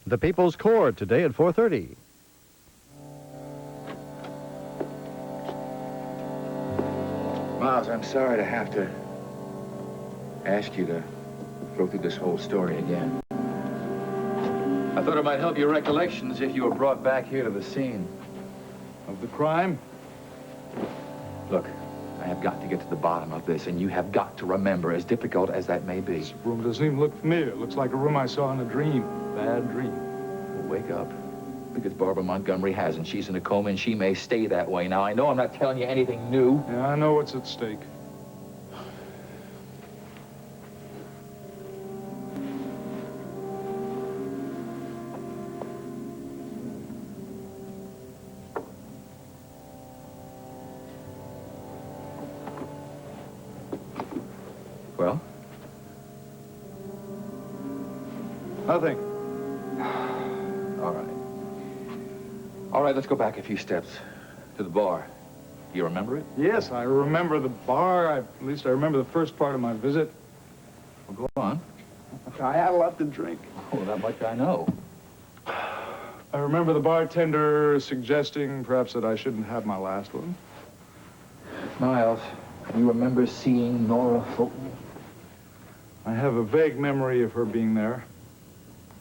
The People's Court, today at 4:30. Miles, I'm sorry to have to ask you to go through this whole story again. I thought it might help your recollections if you were brought back here to the scene. Of the crime? Look, I have got to get to the bottom of this, and you have got to remember, as difficult as that may be. This room doesn't even look familiar. It looks like a room I saw in a dream. Bad dream. Well, wake up. Because Barbara Montgomery hasn't. She's in a coma, and she may stay that way. Now, I know I'm not telling you anything new. Yeah, I know what's at stake. Well? Nothing. All right. All right, let's go back a few steps to the bar. Do you remember it? Yes, I remember the bar. At least I remember the first part of my visit. Well, go on. I had a lot to drink. Oh, that much I know. I remember the bartender suggesting perhaps that I shouldn't have my last one. Miles, you remember seeing Nora Fulton? I have a vague memory of her being there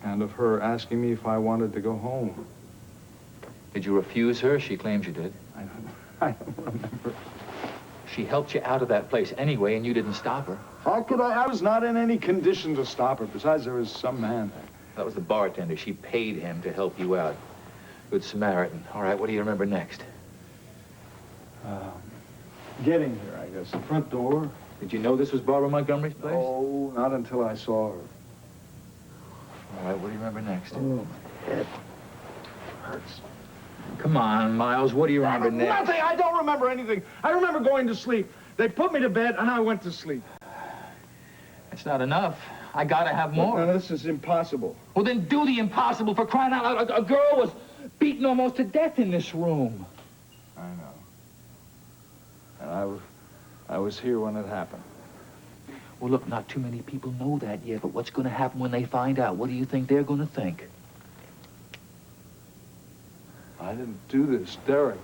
and of her asking me if I wanted to go home. Did you refuse her? She claims you did. I don't remember. She helped you out of that place anyway, and you didn't stop her. How could I? I was not in any condition to stop her. Besides, there was some man there. That was the bartender. She paid him to help you out. Good Samaritan. All right, what do you remember next? Getting here, I guess. The front door. Did you know this was Barbara Montgomery's place? Oh, not until I saw her. All right, what do you remember next? Oh, my head hurts. Come on, Miles, what do you remember next? Nothing! I don't remember anything. I remember going to sleep. They put me to bed, and I went to sleep. That's not enough. I gotta have more. No, this is impossible. Well, then do the impossible, for crying out loud. A girl was beaten almost to death in this room. I know. And I was here when it happened. Well, look, not too many people know that yet, but what's going to happen when they find out? What do you think they're going to think? I didn't do this, Derek.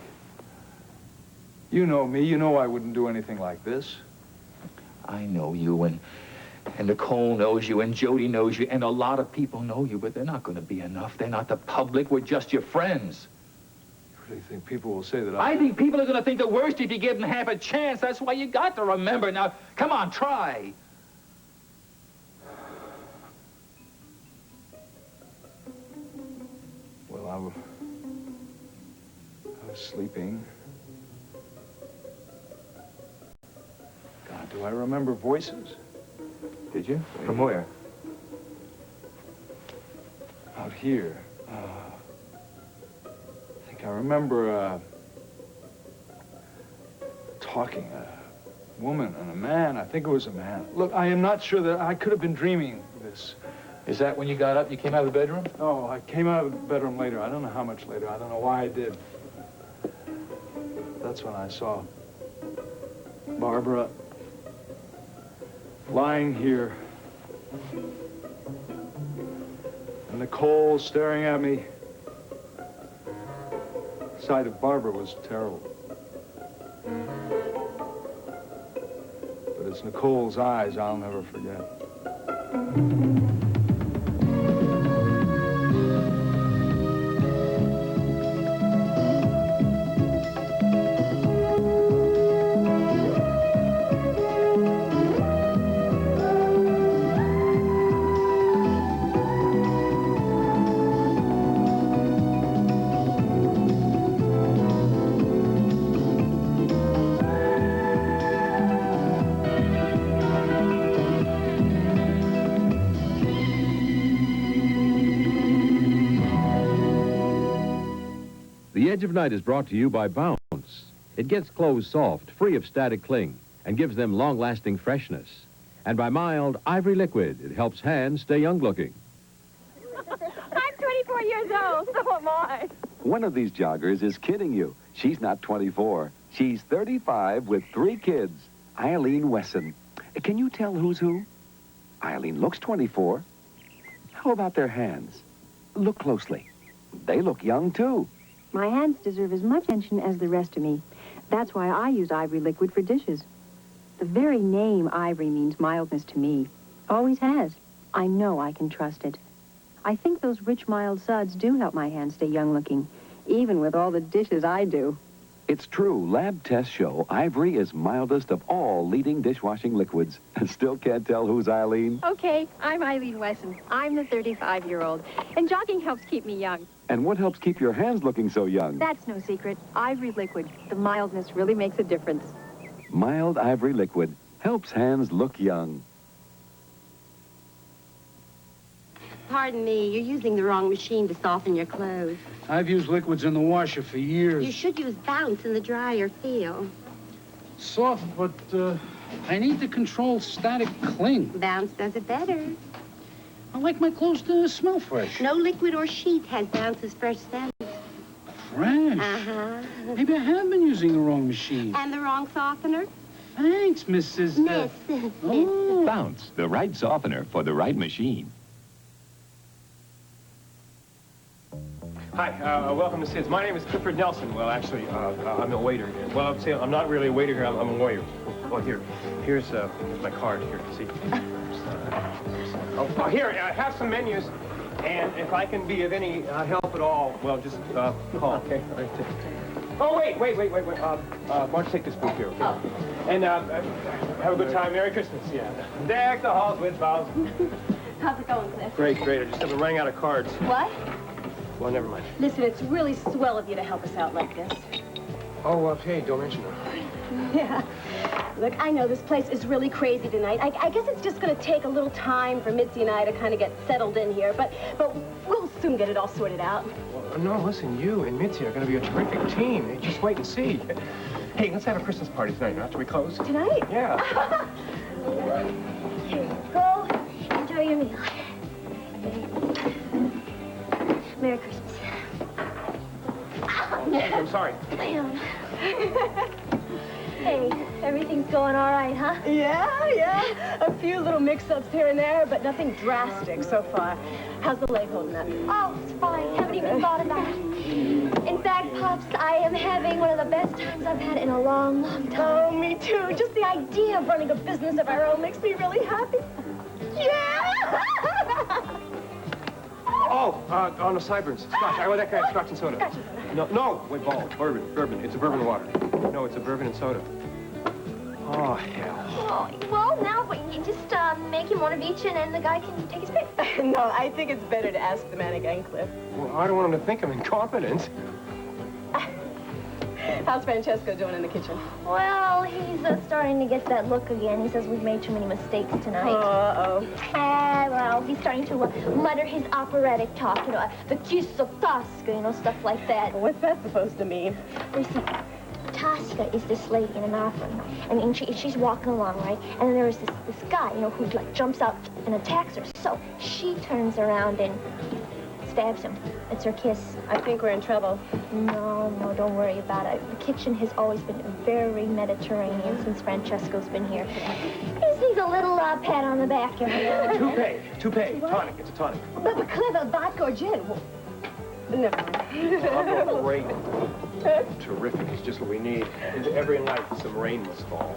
You know me. You know I wouldn't do anything like this. I know you, and Nicole knows you, and Jody knows you, and a lot of people know you, but they're not going to be enough. They're not the public. We're just your friends. You really think people will say that I think people are going to think the worst if you give them half a chance. That's why you got to remember. Now, come on, try. Well, I was sleeping. God, do I remember voices? Did you? From where? Out here. I think I remember talking. A woman and a man. I think it was a man. Look, I am not sure that I could have been dreaming this. Is that when you got up, you came out of the bedroom? Oh, I came out of the bedroom later. I don't know how much later. I don't know why I did. That's when I saw Barbara lying here. And Nicole staring at me. The sight of Barbara was terrible. But it's Nicole's eyes I'll never forget. The Edge of Night is brought to you by Bounce. It gets clothes soft, free of static cling, and gives them long-lasting freshness. And by Mild Ivory Liquid. It helps hands stay young-looking. I'm 24 years old, so am I. One of these joggers is kidding you. She's not 24. She's 35 with 3 kids. Eileen Wesson. Can you tell who's who? Eileen looks 24. How about their hands? Look closely. They look young, too. My hands deserve as much attention as the rest of me. That's why I use Ivory liquid for dishes. The very name Ivory means mildness to me. Always has. I know I can trust it. I think those rich, mild suds do help my hands stay young-looking, even with all the dishes I do. It's true. Lab tests show Ivory is mildest of all leading dishwashing liquids. Still can't tell who's Eileen. Okay, I'm Eileen Wesson. I'm the 35-year-old. And jogging helps keep me young. And what helps keep your hands looking so young? That's no secret. Ivory liquid. The mildness really makes a difference. Mild Ivory liquid helps hands look young. Pardon me, you're using the wrong machine to soften your clothes. I've used liquids in the washer for years. You should use Bounce in the dryer feel. Soft, but I need to control static cling. Bounce does it better. I like my clothes to smell fresh. No liquid or sheet has Bounce's fresh scent. Fresh? Uh-huh. Maybe I have been using the wrong machine. And the wrong softener? Thanks, Mrs. Miss. Oh. Bounce, the right softener for the right machine. Hi, welcome to Sid's. My name is Clifford Nelson. Well, actually, I'm a waiter here. Well, I'm not really a waiter here. I'm a lawyer. Oh, here's my card. Here, see. Here, I have some menus, and if I can be of any help at all, well, just call. Okay. All right. Oh, wait. Why don't you take this book here? Okay? Oh. And have a good time. Merry Christmas. Yeah. Deck the halls with boughs. How's it going, Cliff? Great. I just haven't rang out of cards. What? Well, never mind. Listen, it's really swell of you to help us out like this. Oh, hey, don't mention it. Yeah. Look, I know this place is really crazy tonight. I guess it's just going to take a little time for Mitzi and I to kind of get settled in here, but we'll soon get it all sorted out. Well, no, listen, you and Mitzi are going to be a terrific team. Just wait and see. Hey, let's have a Christmas party tonight, after we close. Tonight? Yeah. Here you go. Enjoy your meal. Merry Christmas. I'm sorry. Hey, everything's going all right, huh? Yeah. A few little mix-ups here and there, but nothing drastic so far. How's the leg holding up? Oh, it's fine. Haven't even thought about it. In fact, Pops, I am having one of the best times I've had in a long, long time. Oh, me too. Just the idea of running a business of our own makes me really happy. Yeah! Oh, on the sideburns. Scotch. I want that kind of scotch and soda. Scotch and soda. No. Wait, bourbon. It's a bourbon water. No, it's a bourbon and soda. Oh, hell. Oh, well, now you just make him one of each, and then the guy can take his pick. No, I think it's better to ask the man again, Cliff. Well, I don't want him to think I'm incompetent. How's Francesco doing in the kitchen? Well, he's starting to get that look again. He says we've made too many mistakes tonight. Uh-oh. Well, he's starting to mutter his operatic talk, the kiss of Tosca, stuff like that. What's that supposed to mean? You see, Tosca is this lady in an opera. I mean, she's walking along, right? And then there's this guy, who, jumps out and attacks her. So she turns around and stabs him. It's her kiss. I think we're in trouble. No, don't worry about it. The kitchen has always been very Mediterranean since Francesco's been here. He just needs a little pat on the back. Toupee. Tonic. It's a tonic. But Cliff, vodka or gin? Well, never mind. Oh, great. Terrific. It's just what we need. Every night, some rain must fall.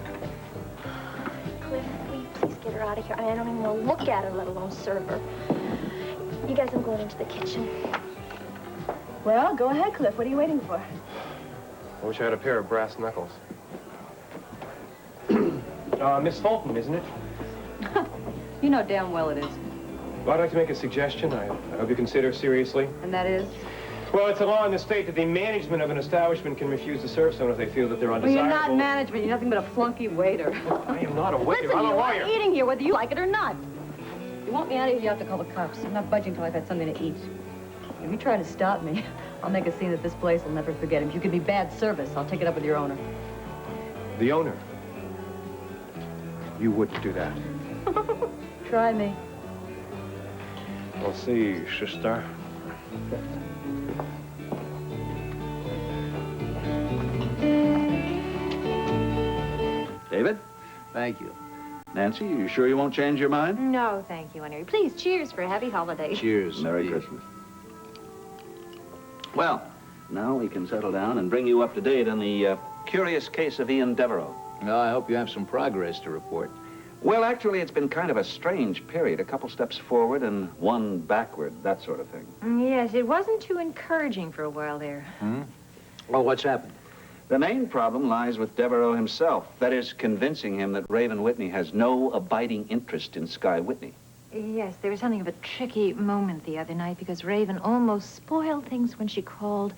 Cliff, will you please get her out of here? I don't even want to look at her, let alone serve her. You guys, I'm going into the kitchen. Well, go ahead, Cliff. What are you waiting for? I wish I had a pair of brass knuckles. Miss Fulton, isn't it? You know damn well it is. Well, I'd like to make a suggestion. I hope you consider seriously. And that is? Well, it's a law in the state that the management of an establishment can refuse to serve someone if they feel that they're undesirable. Well, you're not management. You're nothing but a flunky waiter. I am not a waiter. Listen, I'm a lawyer. You're eating here, whether you like it or not. If you want me out of here, you have to call the cops. I'm not budging till I've had something to eat. If you try to stop me, I'll make a scene that this place will never forget. If you give me bad service, I'll take it up with your owner. The owner? You wouldn't do that. Try me. We'll see, sister. David? Thank you. Nancy, you sure you won't change your mind? No, thank you, Henry. Please, cheers for a happy holiday. Cheers. Merry Christmas. Well, now we can settle down and bring you up to date on the curious case of Ian Devereaux. Well, I hope you have some progress to report. Well, actually, it's been kind of a strange period. A couple steps forward and one backward, that sort of thing. Yes, it wasn't too encouraging for a while there. Well, what's happened? The main problem lies with Devereaux himself. That is, convincing him that Raven Whitney has no abiding interest in Sky Whitney. Yes, there was something of a tricky moment the other night because Raven almost spoiled things when she called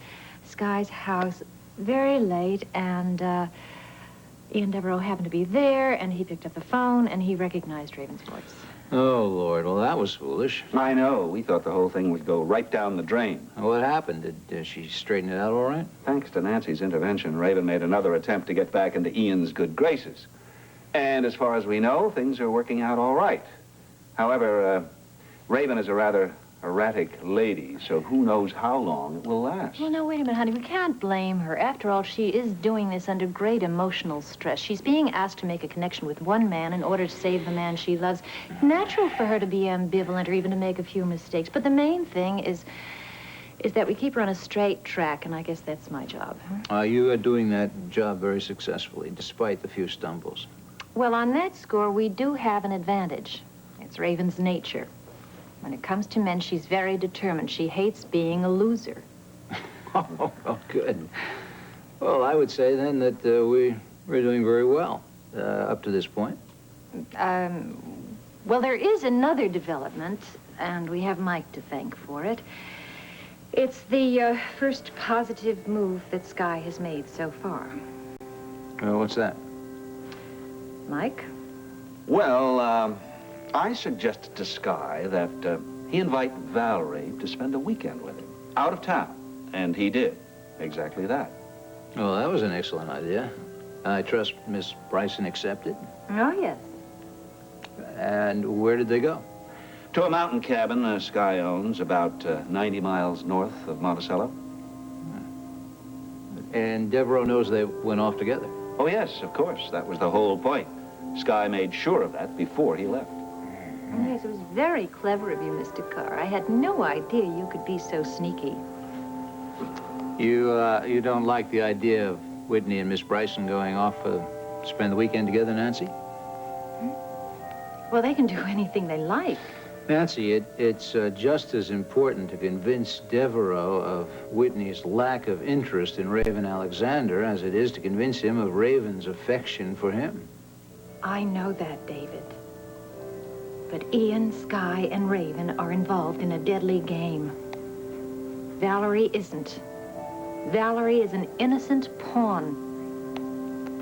Sky's house very late, and Ian Devereaux happened to be there, and he picked up the phone, and he recognized Raven's voice. Oh, Lord. Well, that was foolish. I know. We thought the whole thing would go right down the drain. What happened? Did she straighten it out all right? Thanks to Nancy's intervention, Raven made another attempt to get back into Ian's good graces. And as far as we know, things are working out all right. However, Raven is a rather erratic lady, so who knows how long it will last. Well, no, wait a minute, honey. We can't blame her. After all, she is doing this under great emotional stress. She's being asked to make a connection with one man in order to save the man she loves. It's natural for her to be ambivalent or even to make a few mistakes. But the main thing is that we keep her on a straight track, and I guess that's my job. You are doing that job very successfully, despite the few stumbles. Well, on that score, we do have an advantage. It's Raven's nature. When it comes to men, she's very determined. She hates being a loser. Oh, good. Well, I would say then that we're doing very well up to this point. Well, there is another development, and we have Mike to thank for it. It's the first positive move that Sky has made so far. What's that? Mike? Well, I suggested to Sky that he invite Valerie to spend a weekend with him, out of town. And he did exactly that. Well, that was an excellent idea. I trust Miss Bryson accepted. Oh, yes. And where did they go? To a mountain cabin Sky owns about 90 miles north of Monticello. And Devereaux knows they went off together? Oh, yes, of course. That was the whole point. Sky made sure of that before he left. Yes, it was very clever of you, Mr. Carr. I had no idea you could be so sneaky. You don't like the idea of Whitney and Miss Bryson going off to spend the weekend together, Nancy? Well, they can do anything they like. Nancy, it's just as important to convince Devereaux of Whitney's lack of interest in Raven Alexander as it is to convince him of Raven's affection for him. I know that, David. But Ian, Sky, and Raven are involved in a deadly game. Valerie isn't. Valerie is an innocent pawn.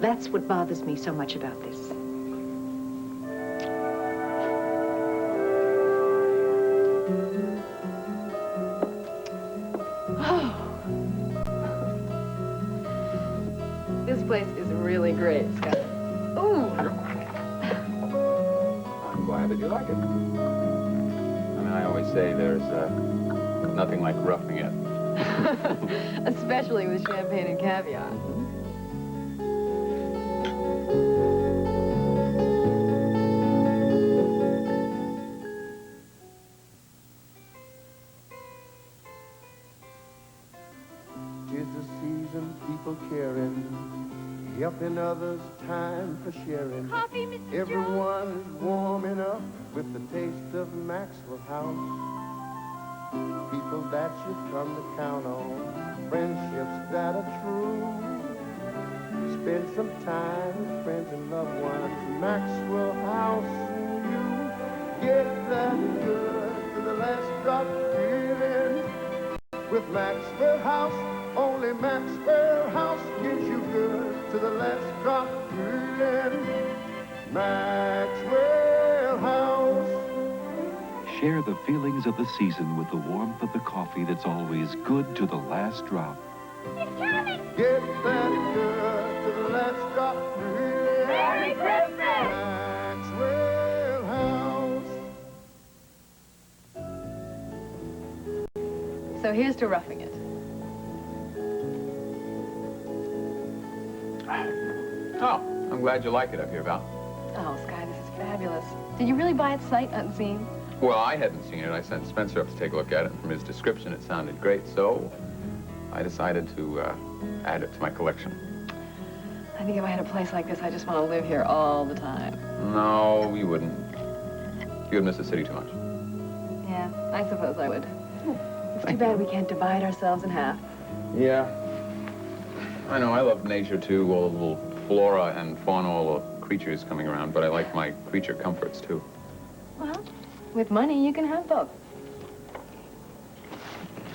That's what bothers me so much about this. This place is really great, Scott. Ooh! I'm glad that you like it. I mean, I always say there's nothing like roughing it. Especially with champagne and caviar. Tis the season, people caring, helping others, time for sharing. Coffee, Mr. Everyone is warming up with the taste of Maxwell House. People that you've come to count on, friendships that are true. Spend some time with friends and loved ones. Maxwell House, you get that good to the last drop feeling. With Maxwell House, only Maxwell House gives you good to the last drop feeling. Maxwell House. Share the feelings of the season with the warmth of the coffee that's always good to the last drop. Get that good to the last drop feeling. Merry Christmas! Maxwell House. So here's to roughing it. Oh, I'm glad you like it up here, Val. Oh, Sky, this is fabulous. Did you really buy it sight unseen? Well, I hadn't seen it. I sent Spencer up to take a look at it, and from his description, it sounded great. So I decided to add it to my collection. I think if I had a place like this, I just want to live here all the time. No, you wouldn't. You would miss the city too much. Yeah, I suppose I would. It's too bad we can't divide ourselves in half. Yeah. I know, I love nature too, all the little flora and fauna, all the creatures coming around, but I like my creature comforts too. Well, with money, you can have both.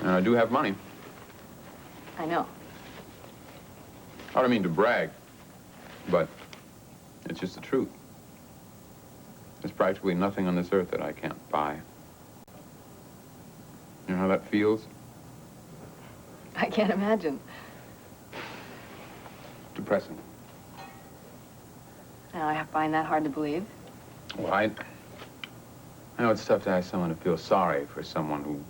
And I do have money. I know. I don't mean to brag, but it's just the truth. There's practically nothing on this earth that I can't buy. You know how that feels? I can't imagine. Depressing. Now, I find that hard to believe. Well, I know it's tough to ask someone to feel sorry for someone who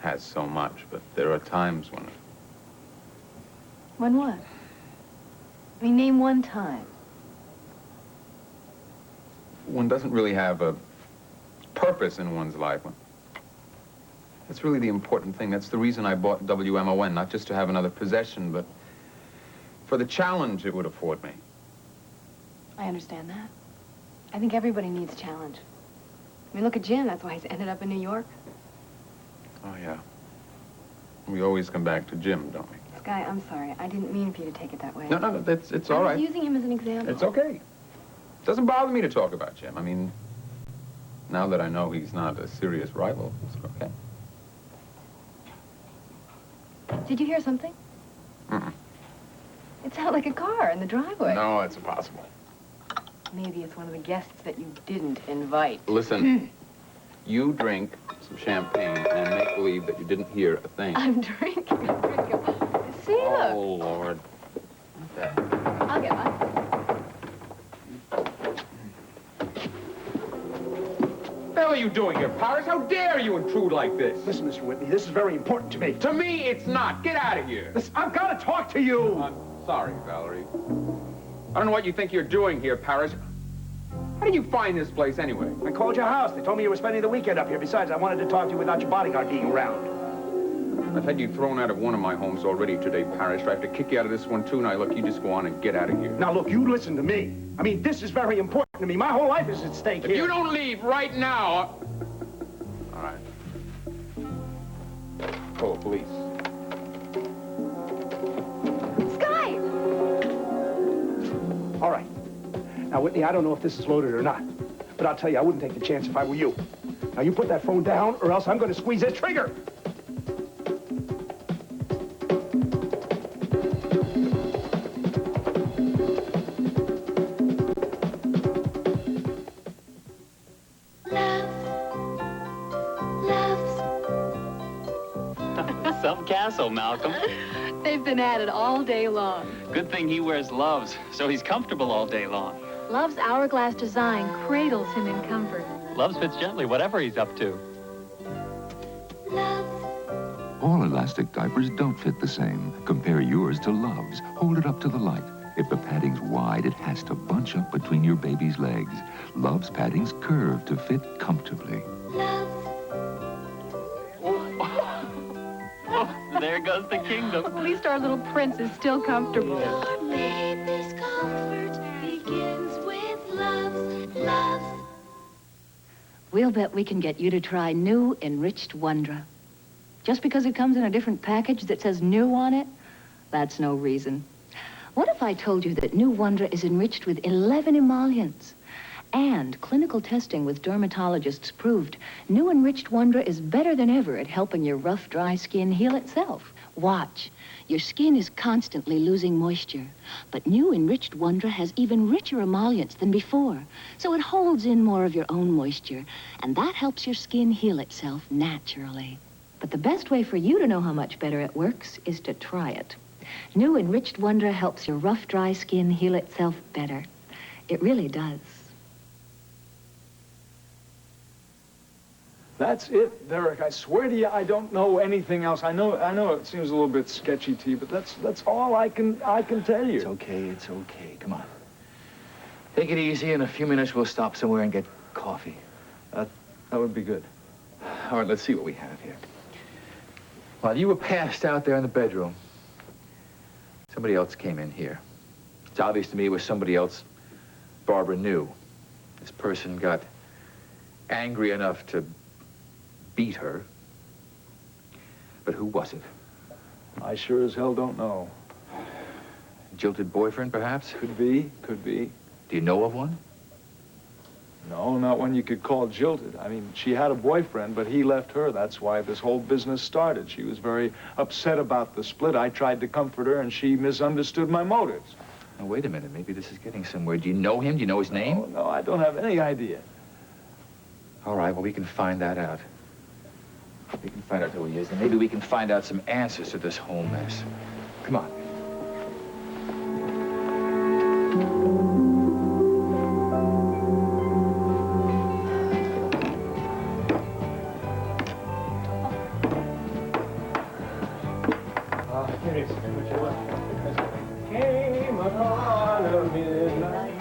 has so much, but there are times when... When what? I mean, name one time. One doesn't really have a purpose in one's life. That's really the important thing. That's the reason I bought WMON, not just to have another possession, but for the challenge it would afford me. I understand that. I think everybody needs a challenge. I mean, look at Jim. That's why he's ended up in New York. Oh, yeah. We always come back to Jim, don't we? Sky, I'm sorry. I didn't mean for you to take it that way. No, it's all right. I was using him as an example. It's okay. It doesn't bother me to talk about Jim. I mean, now that I know he's not a serious rival, it's okay. Did you hear something? Mm-mm. It sounded like a car in the driveway. No, it's impossible. Maybe it's one of the guests that you didn't invite. Listen, you drink some champagne and make believe that you didn't hear a thing. I'm drinking. See, look. Oh, Lord. Okay. I'll get mine. What the hell are you doing here, Paris? How dare you intrude like this? Listen, Mr. Whitney, this is very important to me. To me, it's not. Get out of here. Listen, I've got to talk to you. I'm sorry, Valerie. I don't know what you think you're doing here, Paris. How did you find this place, anyway? I called your house. They told me you were spending the weekend up here. Besides, I wanted to talk to you without your bodyguard being around. I've had you thrown out of one of my homes already today, Parrish. I have to kick you out of this one, too. Now, look, you just go on and get out of here. Now, look, you listen to me. I mean, this is very important to me. My whole life is at stake here. If you don't leave right now... All right. Call the police. Sky! All right. Now, Whitney, I don't know if this is loaded or not, but I'll tell you, I wouldn't take the chance if I were you. Now, you put that phone down, or else I'm going to squeeze that trigger. Some castle, Malcolm. They've been at it all day long. Good thing he wears Loves, so he's comfortable all day long. Love's hourglass design cradles him in comfort. Loves fits gently, whatever he's up to. All elastic diapers don't fit the same. Compare yours to Love's. Hold it up to the light. If the padding's wide, it has to bunch up between your baby's legs. Love's padding's curve to fit comfortably. There goes the kingdom. At least our little prince is still comfortable. Your baby's comfort begins with Love's. We'll bet we can get you to try new Enriched Wondra. Just because it comes in a different package that says new on it, that's no reason. What if I told you that new Wondra is enriched with 11 emollients? And clinical testing with dermatologists proved new Enriched Wondra is better than ever at helping your rough, dry skin heal itself. Watch. Your skin is constantly losing moisture, but new Enriched Wondra has even richer emollients than before, so it holds in more of your own moisture, and that helps your skin heal itself naturally. But the best way for you to know how much better it works is to try it. New Enriched Wondra helps your rough, dry skin heal itself better. It really does. That's it, Derek. I swear to you, I don't know anything else. I know it seems a little bit sketchy to you, but that's all I can tell you. It's okay. Come on. Take it easy. In a few minutes, we'll stop somewhere and get coffee. That would be good. All right, let's see what we have here. While you were passed out there in the bedroom, somebody else came in here. It's obvious to me it was somebody else Barbara knew. This person got angry enough to beat her. But who was it? I sure as hell don't know. Jilted boyfriend, perhaps? Could be, could be. Do you know of one? No, not one you could call jilted. I mean, she had a boyfriend, but he left her. That's why this whole business started. She was very upset about the split. I tried to comfort her, and she misunderstood my motives. Now, wait a minute. Maybe this is getting somewhere. Do you know him? Do you know his name? Oh, no, I don't have any idea. All right, well, we can find that out. We can find out who he is, and maybe we can find out some answers to this whole mess. Come on. Here it is. Came upon a midnight.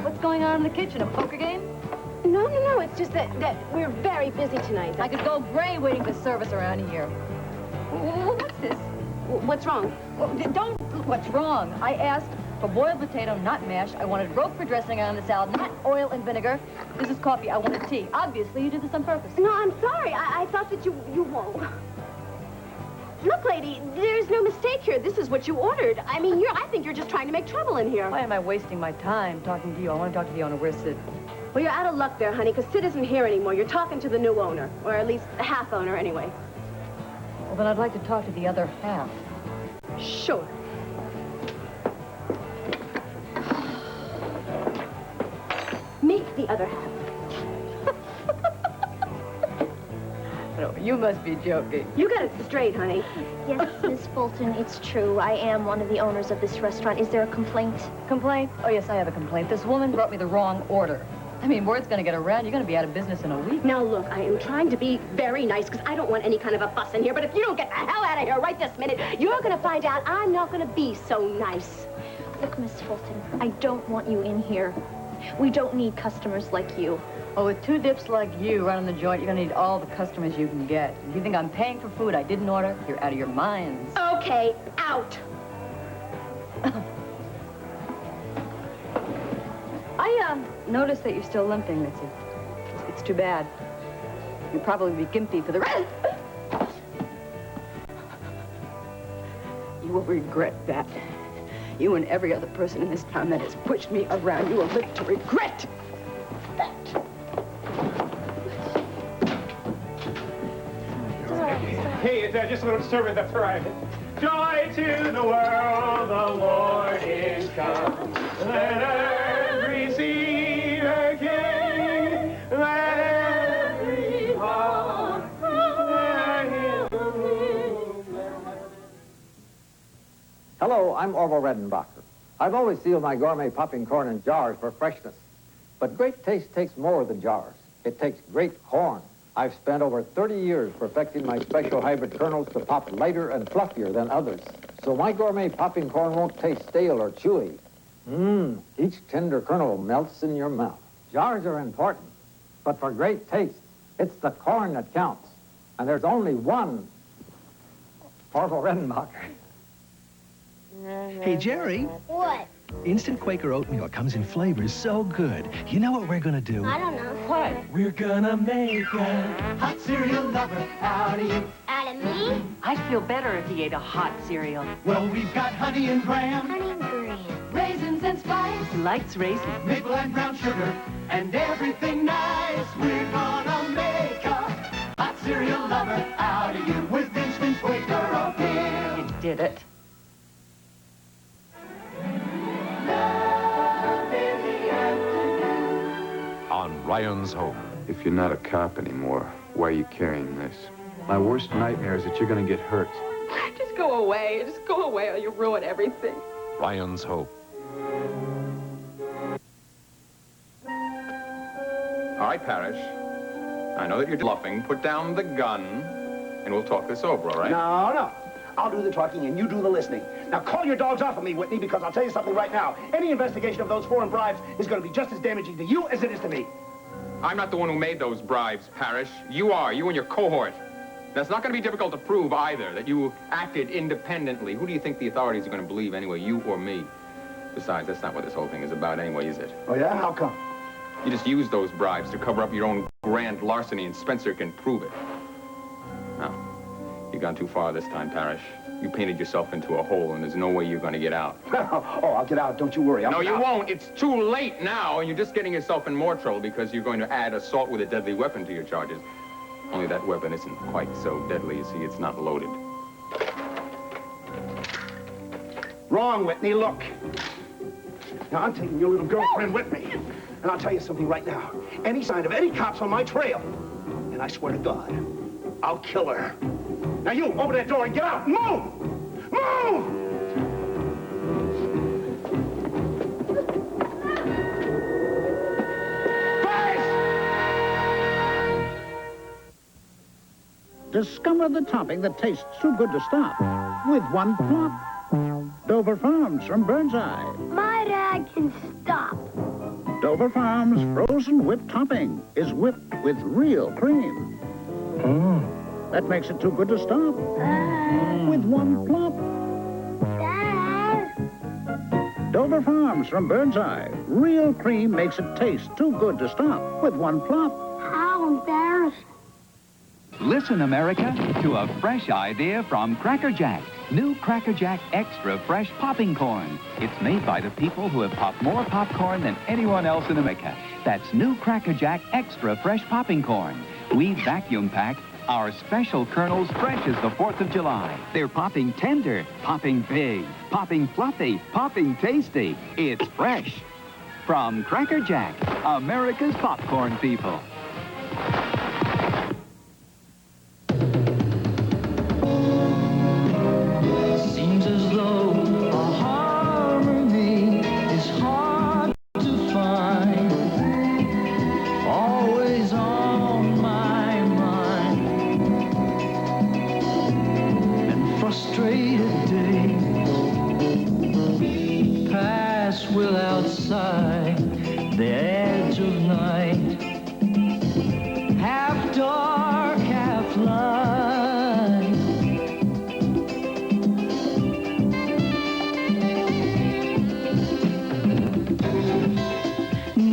What's going on in the kitchen? A poker game? No. It's just that we're very busy tonight. I could go gray waiting for service around here. What's this? What's wrong? Don't. What's wrong? I asked for boiled potato, not mashed. I wanted Roquefort dressing on the salad, not oil and vinegar. This is coffee. I wanted tea. Obviously, you did this on purpose. No, I'm sorry. I thought that you won't. Look, lady, there's no mistake here. This is what you ordered. I mean, I think you're just trying to make trouble in here. Why am I wasting my time talking to you? I want to talk to the owner. Where's Sid? Well, you're out of luck there, honey, because Sid isn't here anymore. You're talking to the new owner, or at least the half owner, anyway. Well, then I'd like to talk to the other half. Sure. Meet the other half. No, you must be joking. You got it straight, honey. Yes, Miss Fulton, it's true. I am one of the owners of this restaurant. Is there a complaint? Complaint? Oh, yes, I have a complaint. This woman brought me the wrong order. I mean, word's gonna get around. You're gonna be out of business in a week. Now, look, I am trying to be very nice because I don't want any kind of a fuss in here, but if you don't get the hell out of here right this minute, you're gonna find out I'm not gonna be so nice. Look, Miss Fulton, I don't want you in here. We don't need customers like you. Oh, with two dips like you running the joint, you're gonna need all the customers you can get. If you think I'm paying for food I didn't order, you're out of your minds. Okay, out. I noticed that you're still limping, Mitzi. It's too bad. You'll probably be gimpy for the rest. You will regret that. You and every other person in this town that has pushed me around, you will live to regret that. Hey, it's just a little disturbance. That's all right. Joy to the world, the Lord is come. Let earth receive her King. Let every heart hear him. Hello, I'm Orville Redenbacher. I've always sealed my gourmet popping corn in jars for freshness. But great taste takes more than jars. It takes great corn. I've spent over 30 years perfecting my special hybrid kernels to pop lighter and fluffier than others. So my gourmet popping corn won't taste stale or chewy. Each tender kernel melts in your mouth. Jars are important, but for great taste, it's the corn that counts. And there's only one Orville Redenbacher. Hey, Jerry. What? Instant Quaker oatmeal comes in flavors so good. You know what we're gonna do? I don't know. What? We're gonna make a hot cereal lover out of you. Out of me? I'd feel better if he ate a hot cereal. Well, we've got honey and graham, Honey and green. raisins and spice, He likes raisins. maple and brown sugar, and everything nice. We're gonna make a hot cereal lover out of you with Instant Quaker oatmeal. You did it. On Ryan's Hope. If you're not a cop anymore, why are you carrying this? My worst nightmare is that you're going to get hurt. Just go away. Just go away or you'll ruin everything. Ryan's Hope. All right, Parrish. I know that you're bluffing. Put down the gun, and we'll talk this over, all right? No. I'll do the talking and you do the listening. Now call your dogs off of me, Whitney, because I'll tell you something right now. Any investigation of those foreign bribes is going to be just as damaging to you as it is to me. I'm not the one who made those bribes, Parrish. You are, you and your cohort. That's not going to be difficult to prove either, that you acted independently. Who do you think the authorities are going to believe anyway, you or me? Besides, that's not what this whole thing is about anyway, is it? Oh, yeah? How come? You just used those bribes to cover up your own grand larceny, and Spencer can prove it. Now, you've gone too far this time, Parrish. You painted yourself into a hole, and there's no way you're going to get out. Oh, I'll get out. Don't you worry. No, you won't. It's too late now, and you're just getting yourself in more trouble because you're going to add assault with a deadly weapon to your charges. Only that weapon isn't quite so deadly. You see, it's not loaded. Wrong, Whitney. Look. Now, I'm taking your little girlfriend with me. And I'll tell you something right now. Any sign of any cops on my trail, and I swear to God, I'll kill her. Now you, open that door and get out. Move! Move! Discover the topping that tastes too good to stop with one plop. Dover Farms from Birdseye. My dad can stop. Dover Farms frozen whipped topping is whipped with real cream. That makes it too good to stop with one plop. Dad. Dover Farms from Birdseye. Real cream makes it taste too good to stop with one plop. How embarrassing. Listen, America, to a fresh idea from Cracker Jack. New Cracker Jack Extra Fresh Popping Corn. It's made by the people who have popped more popcorn than anyone else in America. That's new Cracker Jack Extra Fresh Popping Corn. We vacuum pack our special kernels fresh as the 4th of July. They're popping tender, popping big, popping fluffy, popping tasty. It's fresh. From Cracker Jack, America's popcorn people. Seems as though a harmony is hard to find. Always on my mind. And frustrated days pass without sight. The edge of night, half dark, half light.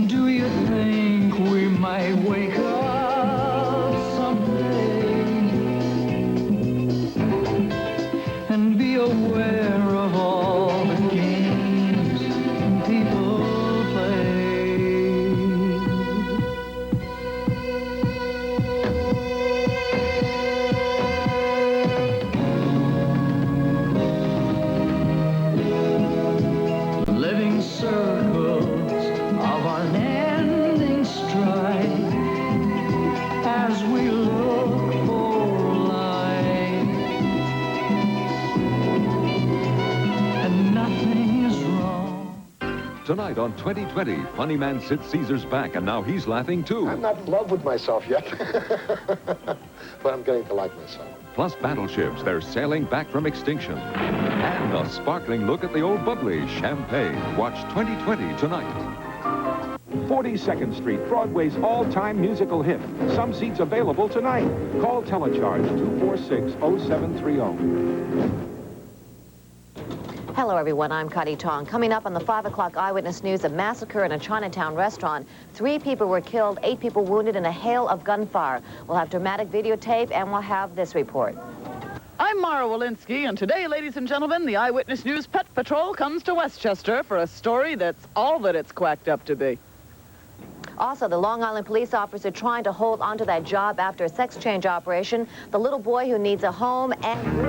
Do you think we might wake up someday and be aware of all the games people play? Living circles of unending strife as we look for light, and nothing is wrong. Tonight on 2020, Funny Man Sid Caesar's back, and now he's laughing too. I'm not in love with myself yet, but I'm getting to like myself. Plus battleships, they're sailing back from extinction. And a sparkling look at the old bubbly, champagne. Watch 2020 tonight. 42nd Street, Broadway's all-time musical hit. Some seats available tonight. Call Telecharge 246-0730. Hello, everyone. I'm Connie Tong. Coming up on the 5 o'clock Eyewitness News, a massacre in a Chinatown restaurant. 3 people were killed, 8 people wounded in a hail of gunfire. We'll have dramatic videotape, and we'll have this report. I'm Mara Walensky, and today, ladies and gentlemen, the Eyewitness News Pet Patrol comes to Westchester for a story that's all that it's quacked up to be. Also, the Long Island police officer trying to hold onto that job after a sex change operation. The little boy who needs a home and...